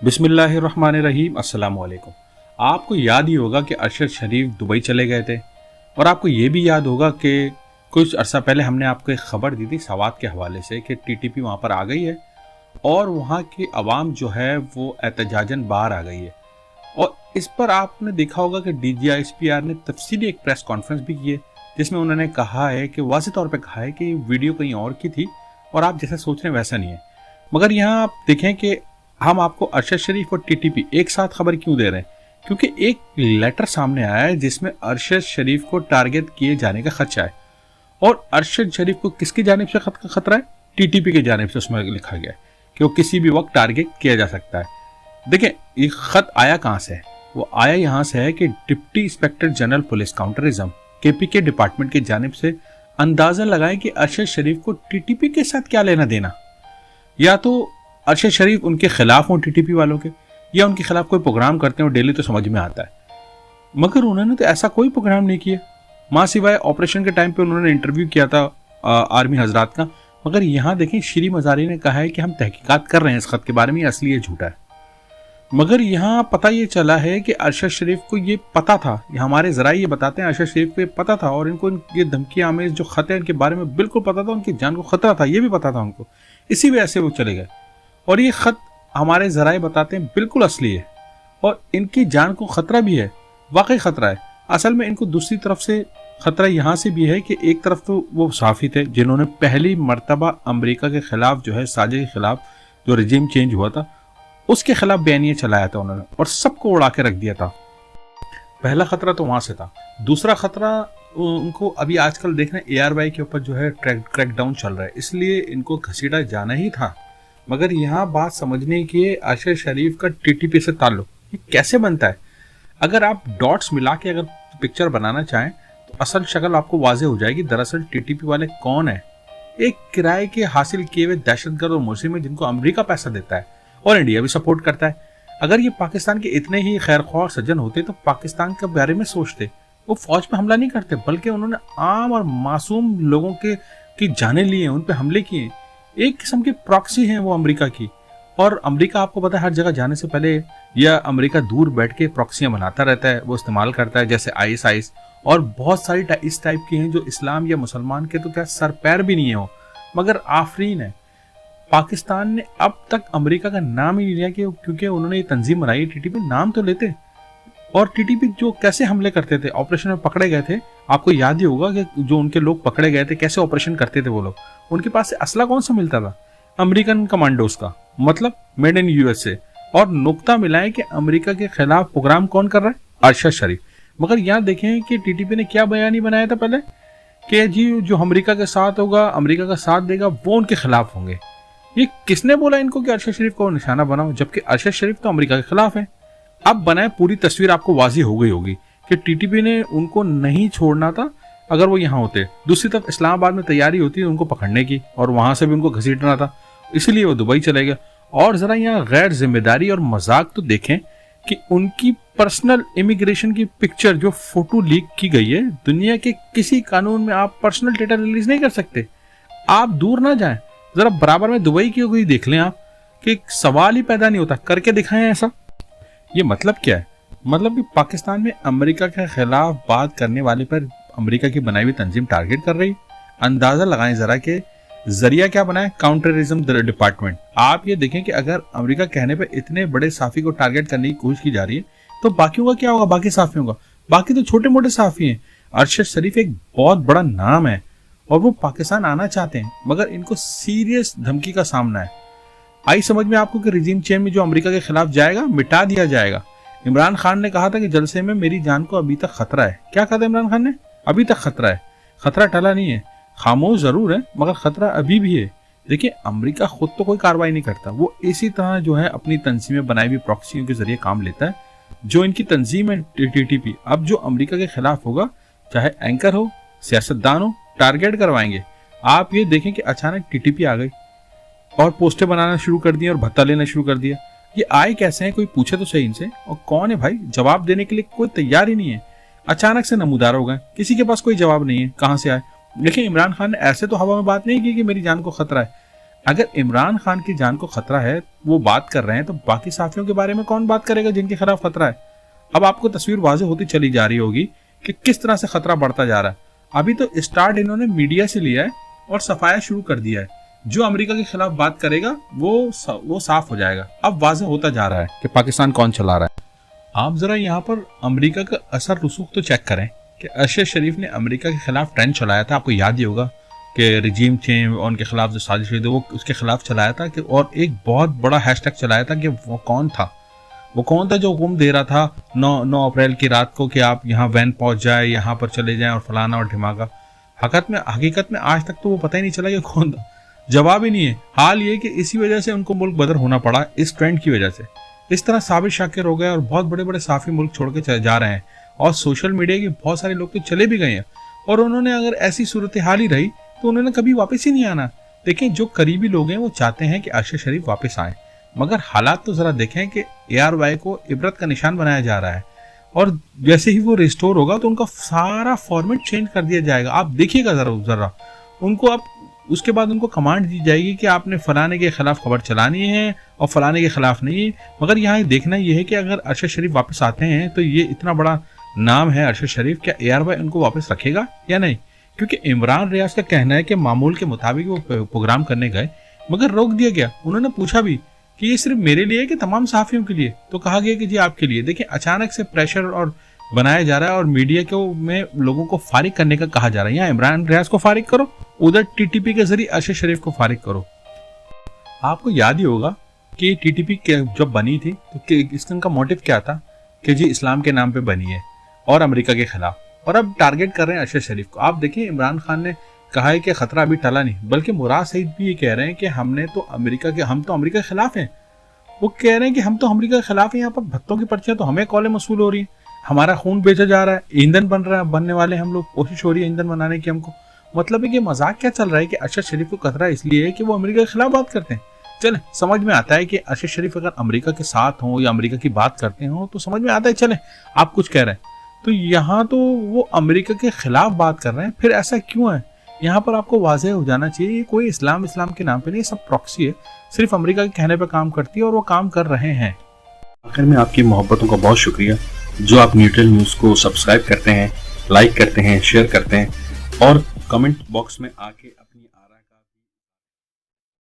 बिस्मिल्लाहिर्रहमानिर्रहीम। अस्सलाम वालेकुम। आपको याद ही होगा कि अरशद शरीफ दुबई चले गए थे और आपको ये भी याद होगा कि कुछ अर्सा पहले हमने आपको एक खबर दी थी सवात के हवाले से कि टीटीपी वहाँ पर आ गई है और वहाँ की आवाम जो है वो एहतजाजन बाहर आ गई है। और इस पर आपने देखा होगा कि DGISPR ने तफसीली एक प्रेस कॉन्फ्रेंस भी की है जिसमें उन्होंने कहा है कि वाज़ेह तौर पे कहा है कि वीडियो कहीं और की थी और आप जैसा सोच रहे हैं वैसा नहीं है। मगर यहाँ आप देखें कि हम आपको अरशद शरीफ और टीटीपी एक साथ खबर क्यों दे रहे हैं, क्योंकि एक लेटर सामने आया है जिसमें अरशद शरीफ को टारगेट किए जाने का खदशा है। और अरशद शरीफ को किसकी जानिब से खतरा है? टीटीपी की जानिब से उसमें लिखा गया है कि वो किसी भी वक्त टारगेट किया जा सकता है। देखें ये खत आया कहाँ से है? वो आया यहाँ से है कि deputy inspector general police counterterrorism KPK department की जानिब से अंदाजा लगाएं कि अरशद शरीफ को टीटीपी के साथ क्या लेना देना। या तो अरशद शरीफ उनके खिलाफ हो टीटीपी वालों के, या उनके खिलाफ कोई प्रोग्राम करते हो डेली तो समझ में आता है। मगर उन्होंने तो ऐसा कोई प्रोग्राम नहीं किया, माँ सिवाय ऑपरेशन के टाइम पे उन्होंने इंटरव्यू किया था आर्मी हजरात का। मगर यहाँ देखें श्री मजारी ने कहा है कि हम तहकीकात कर रहे हैं इस खत के बारे में, असली ये झूठा है। मगर यहाँ पता ये चला है कि अरशद शरीफ को ये पता था, हमारे जराए ये बताते हैं अरशद शरीफ को ये पता था और इनको ये धमकी आमेज जो खत है इनके बारे में बिल्कुल पता था, उनकी जान को खतरा था ये भी पता था उनको, इसी वजह से वो चले गए। और ये खत हमारे जराए बताते हैं बिल्कुल असली है और इनकी जान को खतरा भी है, वाकई खतरा है। असल में इनको दूसरी तरफ से खतरा यहाँ से भी है कि एक तरफ तो वो सहाफ़ी थे जिन्होंने पहली मर्तबा अमेरिका के खिलाफ जो है साजिश के खिलाफ जो रजीम चेंज हुआ था उसके खिलाफ बयानिया चलाया था उन्होंने और सबको उड़ा के रख दिया था। पहला खतरा तो वहां से था। दूसरा खतरा उनको अभी आजकल देख रहे हैं ARY के ऊपर जो है क्रैकडाउन चल रहा है, इसलिए इनको घसीटा जाना ही था। मगर यहाँ बात समझने की है अरशद शरीफ का टीटीपी से ताल्लुक ये कैसे बनता है। अगर आप डॉट्स मिला के अगर पिक्चर बनाना चाहें तो असल शक्ल आपको वाजे हो जाएगी। दरअसल टीटीपी वाले कौन है? एक किराए के हासिल किए हुए दहशतगर्द और मुजरिम है जिनको अमेरिका पैसा देता है और इंडिया भी सपोर्ट करता है। अगर ये पाकिस्तान के इतने ही खैरख्वाह सज्जन होते तो पाकिस्तान के बारे में सोचते, वो फौज पे हमला नहीं करते, बल्कि उन्होंने आम और मासूम लोगों की जानें ली हैं, उन पे हमले किए। एक किस्म की प्रॉक्सी हैं वो अमेरिका की। और अमेरिका आपको पता है हर जगह जाने से पहले या अमेरिका दूर बैठ के प्रॉक्सियां बनाता रहता है, वो इस्तेमाल करता है, जैसे ISIS और बहुत सारी इस टाइप की हैं जो इस्लाम या मुसलमान के तो क्या सर पैर भी नहीं है वो, मगर आफरीन है। पाकिस्तान ने अब तक अमेरिका का नाम ही नहीं लिया क्योंकि उन्होंने ये तंजीम बनाई। टीटीपी नाम तो लेते और टीटीपी जो कैसे हमले करते थे, ऑपरेशन में पकड़े गए थे, आपको याद ही होगा कि जो उनके लोग पकड़े गए थे कैसे ऑपरेशन करते थे वो लोग। उनके पास से असला कौन सा मिलता था? अमेरिकन कमांडोज का, मतलब मेड इन USA। और नुक्ता मिला है कि अमेरिका के खिलाफ प्रोग्राम कौन कर रहा है? अरशद शरीफ। मगर यहाँ देखें कि टीटीपी ने क्या बयानी बनाया था पहले कि जी जो अमेरिका के साथ होगा, अमेरिका का साथ देगा, वो उनके खिलाफ होंगे। ये किसने बोला इनको कि अरशद शरीफ को निशाना बनाओ, जबकि अरशद शरीफ तो अमेरिका के खिलाफ है। अब बनाए पूरी तस्वीर आपको वाजी हो गई होगी कि टीटीपी ने उनको नहीं छोड़ना था अगर वो यहाँ होते। दूसरी तरफ इस्लामाबाद में तैयारी होती है उनको पकड़ने की और वहां से भी उनको घसीटना था, इसलिए वो दुबई चले गए। और जरा यहाँ गैर जिम्मेदारी और मजाक तो देखें कि उनकी पर्सनल इमिग्रेशन की पिक्चर जो फोटो लीक की गई है, दुनिया के किसी कानून में आप पर्सनल डेटा रिलीज नहीं कर सकते। आप दूर ना जाएं, जरा बराबर में दुबई की कोई देख लें आप, कि सवाल ही पैदा नहीं होता, करके दिखाएं ऐसा। ये मतलब क्या है? मतलब कि पाकिस्तान में अमेरिका के खिलाफ बात करने वाले पर अमेरिका की बनाई हुई तंजीम टारगेट कर रही है। अंदाजा लगाएं जरा कि जरिया क्या बनाए, काउंटरिज्म डिपार्टमेंट। आप ये देखें कि अगर अमेरिका कहने पर इतने बड़े साफी को टारगेट करने की कोशिश की जा रही है तो बाकियों का क्या होगा? बाकी साफियों का? बाकी तो छोटे मोटे साफी हैं। अरशद शरीफ एक बहुत बड़ा नाम है और वो पाकिस्तान आना चाहते हैं, मगर इनको सीरियस धमकी का सामना है। आई समझ में आपको कि रिजीम चेंज में जो अमेरिका के खिलाफ जाएगा मिटा दिया जाएगा। इमरान खान ने कहा था कि जलसे में मेरी जान को अभी तक खतरा है। क्या कहा था इमरान खान ने? अभी तक खतरा है। खतरा टला नहीं है, खामोश जरूर है मगर खतरा अभी भी है। देखिए अमेरिका खुद तो कोई कार्रवाई नहीं करता, वो इसी तरह जो है अपनी तंजीमें बनाई हुई प्रॉक्सियों के जरिए काम लेता है। जो इनकी तंजीम है टीटीपी, अब जो अमेरिका के खिलाफ होगा, चाहे एंकर हो, सियासतदान हो, टारगेट करवाएंगे। आप ये देखें कि अचानक टीटीपी आ गई और पोस्टर बनाना शुरू कर दिए और भत्ता लेना शुरू कर दिया। ये आए कैसे हैं? कोई पूछे तो सही इनसे। और कौन है भाई? जवाब देने के लिए कोई तैयार ही नहीं है। अचानक से नमूदार हो गए, किसी के पास कोई जवाब नहीं है कहां से आए। देखिए इमरान खान ने ऐसे तो हवा में बात नहीं की कि मेरी जान को खतरा है। अगर इमरान खान की जान को खतरा है, वो बात कर रहे हैं, तो बाकी साथियों के बारे में कौन बात करेगा जिनके खिलाफ खतरा है। अब आपको तस्वीर वाज़ेह होती चली जा रही होगी कि किस तरह से खतरा बढ़ता जा रहा है। अभी तो स्टार्ट इन्होंने मीडिया से लिया है और सफाया शुरू कर दिया है। जो अमेरिका के खिलाफ बात करेगा वो साफ हो जाएगा। अब वाज़ेह होता जा रहा है कि पाकिस्तान कौन चला रहा है। आप जरा यहाँ पर अमेरिका का असर रसूख तो चेक करें कि अरशद शरीफ ने अमेरिका के खिलाफ ट्रेंड चलाया था। आपको याद ही होगा कि रिजीम चेंज और उनके खिलाफ जो साजिश हुई थी वो उसके खिलाफ चलाया था कि और एक बहुत बड़ा हैशटैग चलाया था कि वो कौन था जो हुक्म दे रहा था 9 अप्रैल की रात को कि आप यहाँ वैन पहुंच जाए, यहाँ पर चले जाएं और फलाना और ढिमाका। हकीकत में आज तक तो वो पता ही नहीं चला कि कौन था। जवाब ही नहीं है। हाल ये कि इसी वजह से उनको मुल्क बदर होना पड़ा, इस ट्रेंड की वजह से। इस तरह साबिर शाकिर हो गए और बहुत बड़े बड़े साफी मुल्क छोड़ के चले जा रहे हैं और सोशल मीडिया के बहुत सारे लोग तो चले भी गए हैं। और उन्होंने अगर ऐसी सूरत हाल ही रही तो उन्होंने कभी वापस ही नहीं आना। देखें, जो करीबी लोग हैं वो चाहते हैं कि अरशद शरीफ वापस आए, मगर हालात तो जरा देखें कि ARY को इबरत का निशान बनाया जा रहा है और जैसे ही वो रिस्टोर होगा तो उनका सारा फॉर्मेट चेंज कर दिया जाएगा। आप देखिएगा जरा उनको, आप उसके बाद उनको कमांड दी जाएगी कि आपने फलाने के खिलाफ खबर चलानी है और फलाने के खिलाफ नहीं। मगर यहाँ देखना यह है कि अगर अरशद शरीफ वापस आते हैं तो ये इतना बड़ा नाम है अरशद शरीफ, क्या ARY उनको वापस रखेगा या नहीं? क्योंकि इमरान रियाज का कहना है कि मामूल के मुताबिक वो प्रोग्राम करने गए मगर रोक दिया गया। उन्होंने पूछा भी कि ये सिर्फ मेरे लिए कि तमाम सहाफियों के लिए, तो कहा गया कि जी आपके लिए। देखिए, अचानक से प्रेशर और बनाया जा रहा है और मीडिया को में लोगों को फारिग करने का कहा जा रहा है। यहाँ इमरान रियाज को फारिग करो, उधर TTP के जरिए अरशद शरीफ को फारिग करो। आपको याद ही होगा कि TTP जब बनी थी तो इसका मोटिव क्या था कि जी इस्लाम के नाम पे बनी है और अमेरिका के खिलाफ, और अब टारगेट कर रहे हैं अरशद शरीफ को। आप देखिए, इमरान खान ने कहा है कि खतरा अभी टला नहीं, बल्कि मुराद सईद भी ये कह रहे हैं कि हम तो अमेरिका के खिलाफ हैं। वो कह रहे हैं कि हम तो अमेरिका के खिलाफ हैं, यहाँ पर भत्तों की पर्चियां तो हमें कॉलें मसूल हो रही हैं, हमारा खून बेचा जा रहा है, ईंधन बनने वाले हम लोग, कोशिश हो रही है ईंधन बनाने की हमको। मतलब है कि मजाक क्या चल रहा है कि अरशद शरीफ को खतरा इसलिए है कि वो अमेरिका के खिलाफ बात करते हैं। चले, समझ में आता है कि अरशद शरीफ अगर अमेरिका के साथ हो या अमेरिका की बात करते हो तो समझ में आता है, चले आप कुछ कह रहे हैं। तो यहाँ तो वो अमेरिका के खिलाफ बात कर रहे हैं, फिर ऐसा क्यों है? यहाँ पर आपको वाज़ेह हो जाना चाहिए, ये कोई इस्लाम के नाम पे नहीं, सब प्रॉक्सी है, सिर्फ अमेरिका के कहने पे काम करती है और वो काम कर रहे हैं। आखिर में आपकी मोहब्बतों का बहुत शुक्रिया जो आप न्यूट्रल न्यूज़ को सब्सक्राइब करते हैं, लाइक करते हैं, शेयर करते हैं और कमेंट बॉक्स में आके